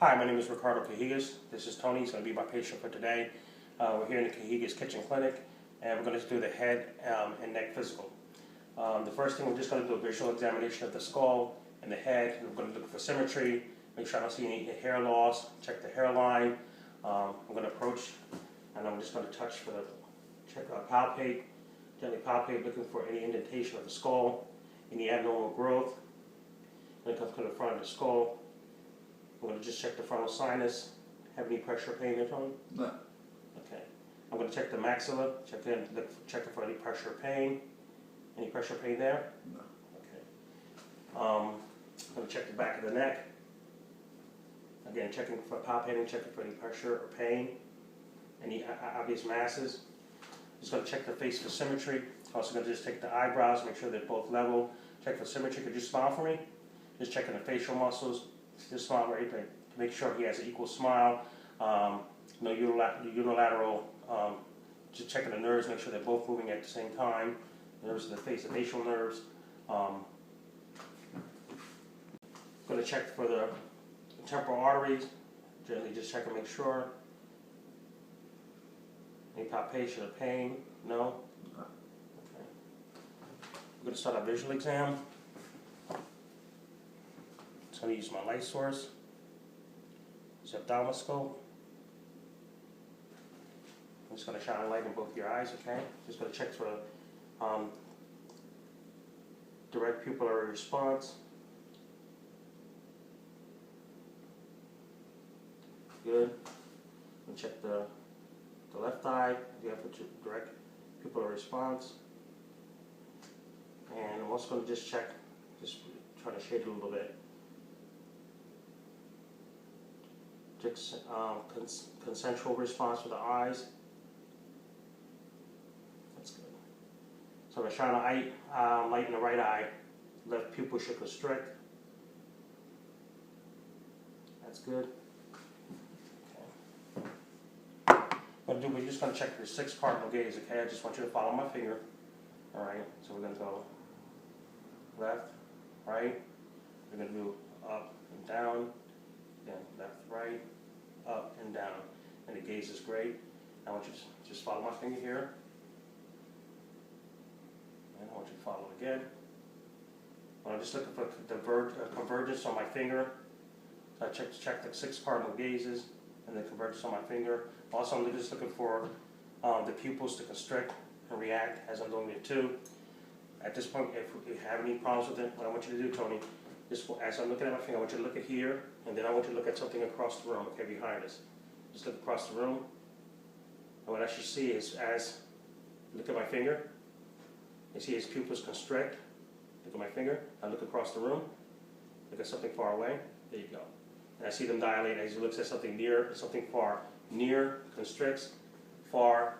Hi, my name is Ricardo Cajigas. This is Tony. He's going to be my patient for today. We're here in the Cajigas Kitchen Clinic, and we're going to do the head and neck physical. The first thing, we're just going to do a visual examination of the skull and the head. And we're going to look for symmetry, make sure I don't see any hair loss, check the hairline. I'm going to approach, and I'm just going to touch for the palpate, gently palpate, looking for any indentation of the skull, any abnormal growth. Then come to the front of the skull. I'm going to just check the frontal sinus. Have any pressure or pain there, Tony? No. Okay. I'm going to check the maxilla. Check for any pressure or pain. Any pressure or pain there? No. Okay. I'm going to check the back of the neck. Again, checking for palpating, checking for any pressure or pain. Any obvious masses. Just going to check the face for symmetry. Also going to just take the eyebrows, make sure they're both level. Check for symmetry. Could you smile for me? Just checking the facial muscles. Just smile right there to make sure he has an equal smile. No unilateral. Just checking the nerves, make sure they're both moving at the same time. Nerves of the face, the facial nerves. Going to check for the temporal arteries. Gently just check and make sure. Any palpation or pain? No? Okay. I'm going to start our visual exam. I'm going to use my light source. It's ophthalmoscope. I'm just going to shine a light in both your eyes, okay? Just going to check for direct pupillary response. Good. And check the left eye. You have a direct pupillary response. And I'm also going to just check, just try to shade it a little bit. Consensual response for the eyes. That's good. So I'm going to shine a light in the right eye. Left pupil should constrict. That's good. Okay. We're just going to check your 6 cardinal gaze, okay? I just want you to follow my finger. Alright, so we're going to go left, right. We're going to do up and down. Then left, right, up and down. And the gaze is great. I want you to just follow my finger here. And I want you to follow again. I'm just looking for convergence on my finger. So I check the 6 cardinal gazes and the convergence on my finger. Also, I'm just looking for the pupils to constrict and react as I'm doing it too. At this point, if you have any problems with it, what I want you to do, Tony, just as I'm looking at my finger, I want you to look at here, and then I want you to look at something across the room, okay, behind us. Just look across the room. And what I should see is, as you look at my finger, you see his pupils constrict. Look at my finger. I look across the room. Look at something far away. There you go. And I see them dilate as he looks at something near, something far. Near constricts, far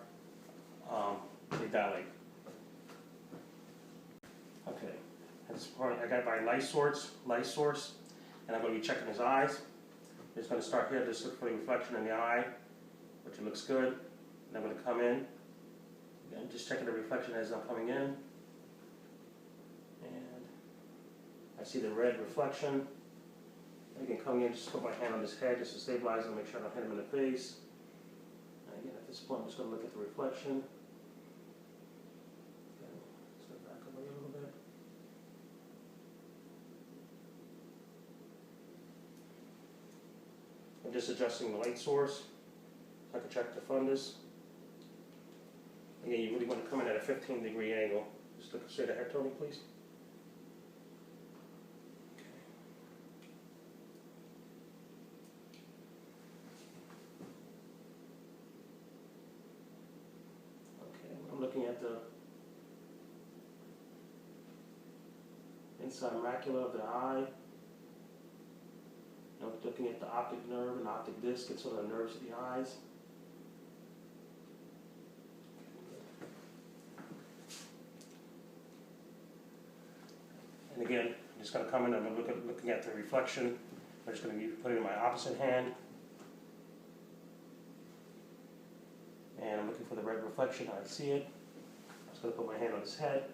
they dilate. Okay. At this point, I got my light source, and I'm going to be checking his eyes. I'm just going to start here, just look for the reflection in the eye, which looks good. And I'm going to come in, again, just checking the reflection as I'm coming in. And I see the red reflection. Again, coming in, just put my hand on his head just to stabilize him, make sure I don't hit him in the face. And again, at this point, I'm just going to look at the reflection. I'm just adjusting the light source so I can check the fundus. Again, you really want to come in at a 15-degree angle. Just look straight ahead, Tony, please. Okay, I'm looking at the inside macula of the eye. Looking at the optic nerve and optic disc and some of the nerves of the eyes. And again, I'm just going to come in and I'm looking at the reflection. I'm just going to put it in my opposite hand. And I'm looking for the red reflection. I see it. I'm just going to put my hand on his head.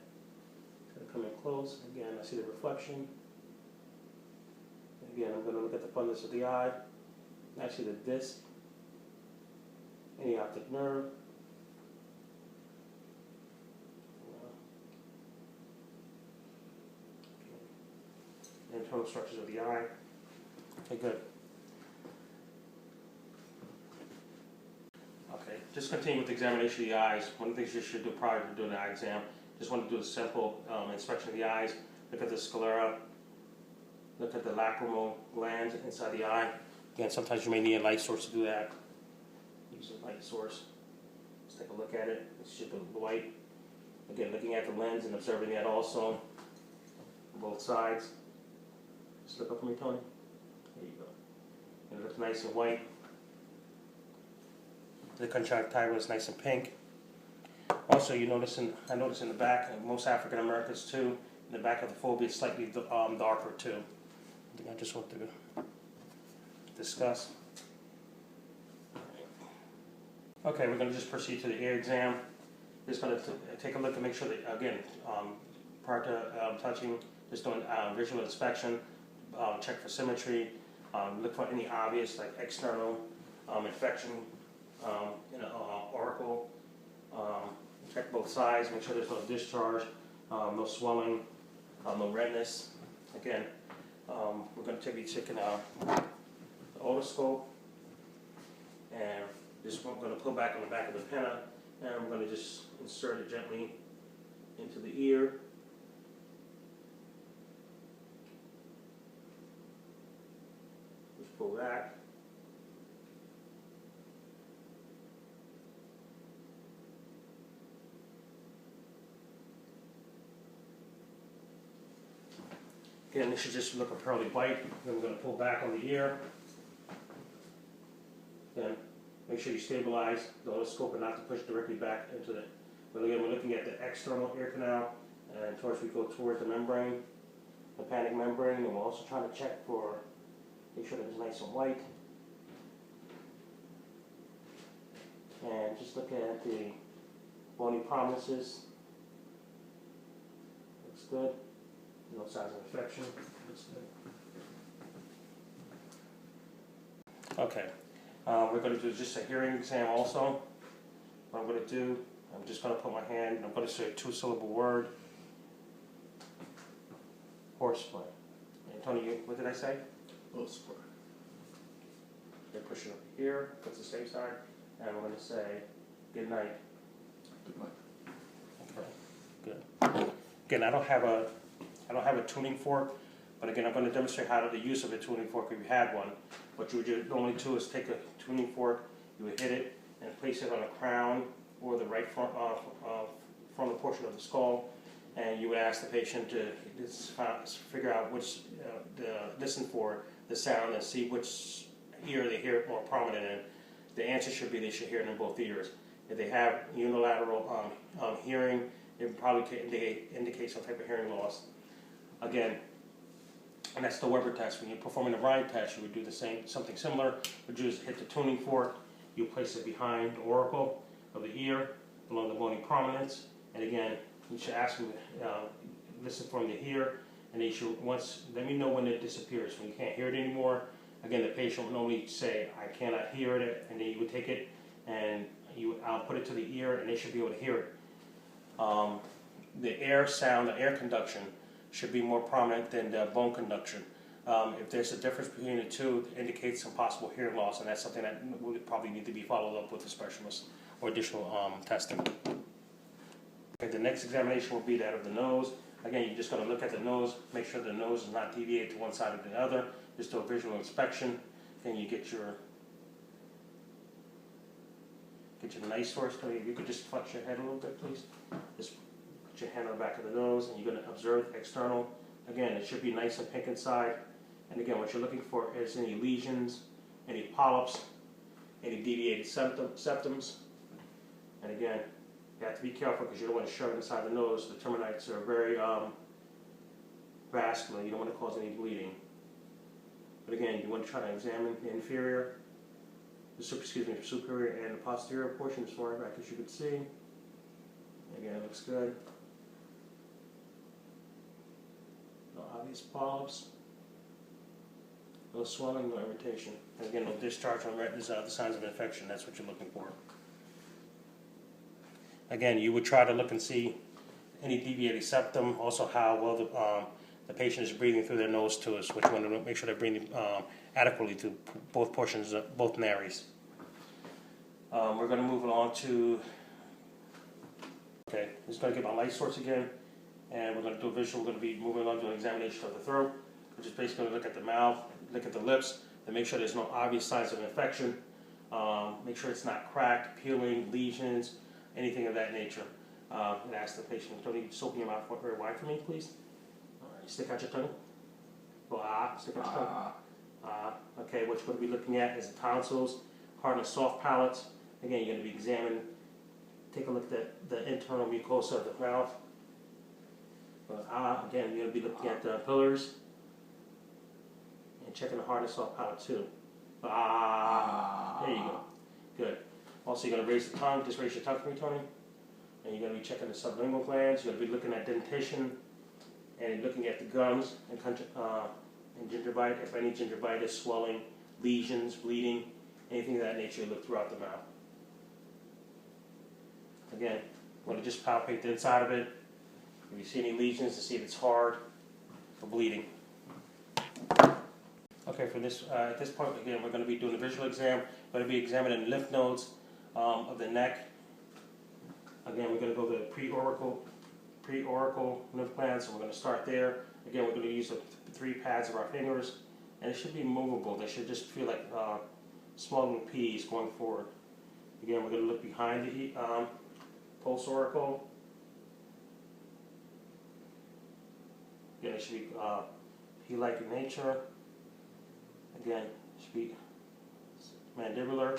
I'm going to come in close. Again, I see the reflection. Again, I'm going to look at the fundus of the eye. actually the disc, any optic nerve, internal structures of the eye. Okay, good. Okay, just continue with the examination of the eyes. One of the things you should do prior to doing the eye exam, just want to do a simple inspection of the eyes. Look at the sclera, look at the lacrimal glands inside the eye. Again, sometimes you may need a light source to do that. Use a light source. Let's take a look at it. It should be white. Again, looking at the lens and observing that also on both sides. Just look up for me, Tony. There you go. And it looks nice and white. The conjunctiva is nice and pink. Also, I notice in the back, and most African Americans too, in the back of the fovea is slightly darker too. I think I just want to discuss. Okay, we're going to just proceed to the ear exam. Just going to take a look and make sure that, again, prior to touching, just doing visual inspection, check for symmetry, look for any obvious like external infection, auricle. Check both sides, make sure there's no discharge, no swelling, no redness. Again, we're going to be checking the otoscope, and just we're going to pull back on the back of the penna, and we're going to just insert it gently into the ear. Just pull back. Again, this should just look a pearly white. Then we're going to pull back on the ear. Again, make sure you stabilize the otoscope and not to push directly back into the. But again, we're looking at the external ear canal, and of course we go towards the membrane, the tympanic membrane, and we're also trying to check for, make sure that it's nice and white. And just look at the bony prominences. Looks good. No signs of infection. Looks good. Okay. We're going to do just a hearing exam also. What I'm going to do, I'm just going to put my hand, and I'm going to say a two-syllable word. Horseplay. And Tony, what did I say? Horseplay. Okay, push it up here, put the same side, and I'm going to say good night. Good night. Okay, good. Again, I don't have a tuning fork, but again, I'm going to demonstrate how to the use of a tuning fork if you had one. What you would normally do is take a tuning fork, you would hit it, and place it on the crown or the right frontal portion of the skull, and you would ask the patient to figure out which, listen for the sound and see which ear they hear it more prominent in. The answer should be they should hear it in both ears. If they have unilateral hearing, it probably indicate some type of hearing loss. Again, and that's the Weber test. When you're performing the Ryan test, you would do the same, something similar. Would you just hit the tuning fork, you place it behind the auricle of the ear, along the bony prominence, and again, you should ask them, listen for them to hear, and they should let me know when it disappears. When you can't hear it anymore, again, the patient will normally say, I cannot hear it, and then you would take it, and I'll put it to the ear, and they should be able to hear it. The air sound, the air conduction, should be more prominent than the bone conduction. If there's a difference between the two, it indicates some possible hearing loss, and that's something that would probably need to be followed up with a specialist or additional testing. Okay, the next examination will be that of the nose. Again, you're just going to look at the nose, make sure the nose is not deviated to one side or the other. Just do a visual inspection, and you get your nice source. You could just flex your head a little bit, please. Just put your hand on the back of the nose, and you're going to observe external. Again, it should be nice and pink inside. And again, what you're looking for is any lesions, any polyps, any deviated septums. And again, you have to be careful because you don't want to shove it inside the nose. The terminites are very vascular. You don't want to cause any bleeding. But again, you want to try to examine the inferior, superior and the posterior portion as far back as you can see. Again, it looks good. No obvious polyps. No swelling, no irritation. And again, no discharge on retinas, the signs of infection. That's what you're looking for. Again, you would try to look and see any deviated septum, also how well the patient is breathing through their nose too, which you want to make sure they're breathing adequately through both portions, both nares. We're going to move along to, okay, just going to get my light source again, and we're going to do a visual. We're going to be moving on to an examination of the throat, which is basically going to look at the mouth, look at the lips, and make sure there's no obvious signs of infection. Make sure it's not cracked, peeling, lesions, anything of that nature. And ask the patient, don't you just open your mouth very wide for me, please? All right, stick out your tongue. Go stick out your tongue. Okay, what you're going to be looking at is the tonsils, hard and soft palates. Again, you're going to be examining, take a look at the internal mucosa of the mouth. Again, you're going to be looking at the pillars and checking the hard and soft palate too. There you go. Good. Also, you're going to raise the tongue. Just raise your tongue for me, Tony. And you're going to be checking the sublingual glands. You're going to be looking at dentition and looking at the gums and gingivitis. If any gingivitis, swelling, lesions, bleeding, anything of that nature, you look throughout the mouth. Again, you want to just palpate the inside of it. If you see any lesions, to see if it's hard or bleeding. Okay, for this, at this point, again, we're going to be doing a visual exam. We're going to be examining the lymph nodes of the neck. Again, we're going to go to the preauricle lymph glands, so we're going to start there. Again, we're going to use the 3 pads of our fingers, and it should be movable. They should just feel like small little peas going forward. Again, we're going to look behind the pulse auricle. Again, it should be pea-like in nature. Again, it should be mandibular.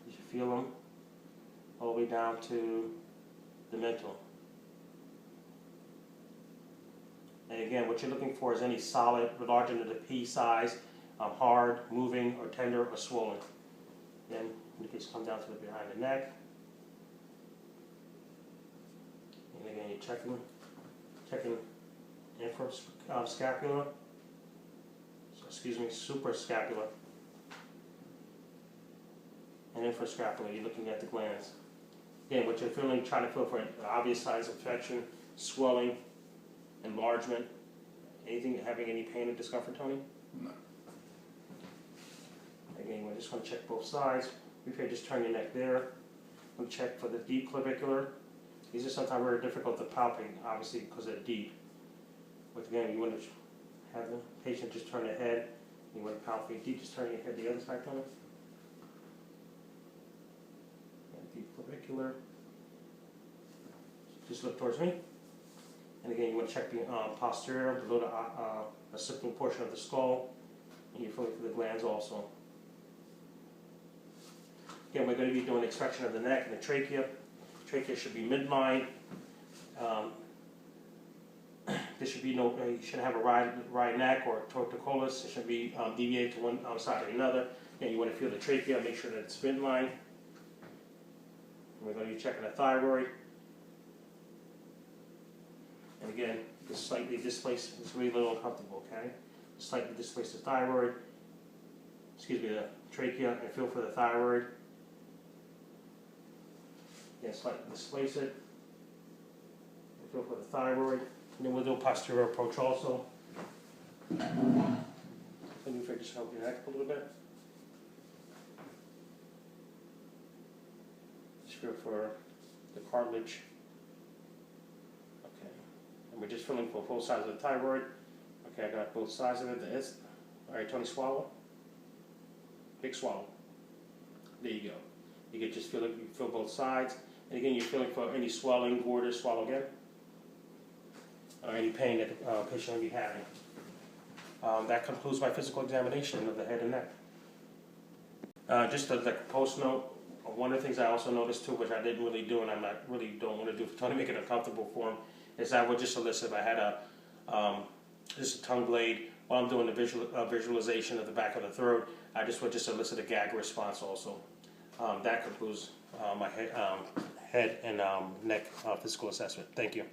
You should feel them all the way down to the mental. And again, what you're looking for is any solid, larger than the pea size, hard, moving, or tender, or swollen. Then you can just come down to the behind the neck. And again, you're checking infrascapular. Suprascapular. And infrascapular, you're looking at the glands. Again, what you're feeling, trying to feel for obvious signs of infection, swelling, enlargement, anything having any pain or discomfort, Tony? No. Again, we're just going to check both sides. If you just turn your neck there, we check for the deep clavicular. These are sometimes very difficult to palpate, obviously, because they're deep. But again, you want to have the patient just turn their head. You want to palpate deep, just turn your head the other side, Tony. Deep clavicular. Just look towards me. And again, you want to check the posterior, below the occipital portion of the skull. And you're feeling for the glands also. Again, we're going to be doing inspection of the neck and the trachea. Trachea should be midline. There should be no, you shouldn't have a wide neck or torticollis. It should be deviated to one side or another. And you want to feel the trachea, make sure that it's midline. We're going to be checking the thyroid. And again, just slightly displaced, it's really a little uncomfortable, okay? Slightly displace the thyroid, the trachea, and feel for the thyroid. Again, slightly displace it, and feel for the thyroid. And then we'll do a posterior approach also. Let me just help your neck a little bit. Just feel for the cartilage. Okay. And we're just feeling for both sides of the thyroid. Okay, I got both sides of it. All right, Tony, swallow. Big swallow. There you go. You can just feel it. You feel both sides. And again, you're feeling for any swelling, border, swallow again. Or any pain that the patient may be having. That concludes my physical examination of the head and neck. Just a post note. One of the things I also noticed too, which I didn't really do, and I'm not really don't want to do for Tony, make it uncomfortable for him, is I would just solicit if I had just a tongue blade while I'm doing the visualization of the back of the throat. I just would just elicit a gag response also. That concludes my head and neck physical assessment. Thank you.